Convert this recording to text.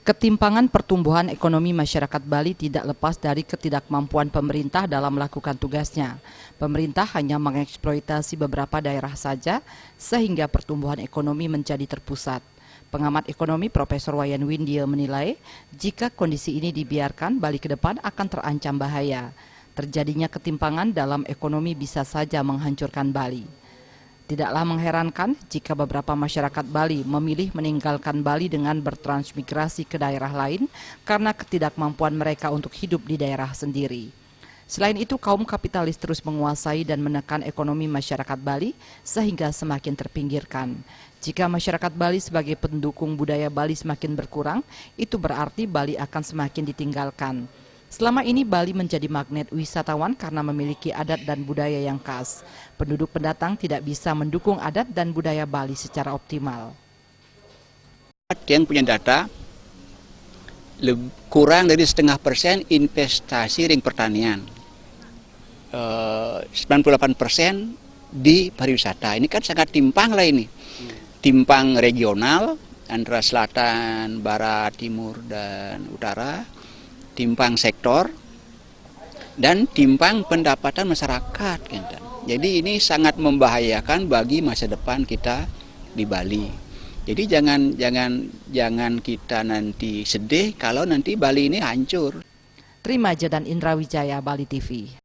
Ketimpangan pertumbuhan ekonomi masyarakat Bali tidak lepas dari ketidakmampuan pemerintah dalam melakukan tugasnya. Pemerintah hanya mengeksploitasi beberapa daerah saja sehingga pertumbuhan ekonomi menjadi terpusat. Pengamat ekonomi Profesor Wayan Windia menilai, jika kondisi ini dibiarkan, Bali ke depan akan terancam bahaya. Terjadinya ketimpangan dalam ekonomi bisa saja menghancurkan Bali. Tidaklah mengherankan jika beberapa masyarakat Bali memilih meninggalkan Bali dengan bertransmigrasi ke daerah lain karena ketidakmampuan mereka untuk hidup di daerah sendiri. Selain itu, kaum kapitalis terus menguasai dan menekan ekonomi masyarakat Bali sehingga semakin terpinggirkan. Jika masyarakat Bali sebagai pendukung budaya Bali semakin berkurang, itu berarti Bali akan semakin ditinggalkan. Selama ini Bali menjadi magnet wisatawan karena memiliki adat dan budaya yang khas. Penduduk pendatang tidak bisa mendukung adat dan budaya Bali secara optimal. Yang punya data kurang dari 0,5% investasi ring pertanian, 98% di pariwisata. Ini kan sangat timpang lah ini, timpang regional antara selatan, barat, timur, dan utara, timpang sektor, dan timpang pendapatan masyarakat. Jadi ini sangat membahayakan bagi masa depan kita di Bali. Jadi jangan kita nanti sedih kalau nanti Bali ini hancur. Trimaja dan Indra Wijaya, Bali TV.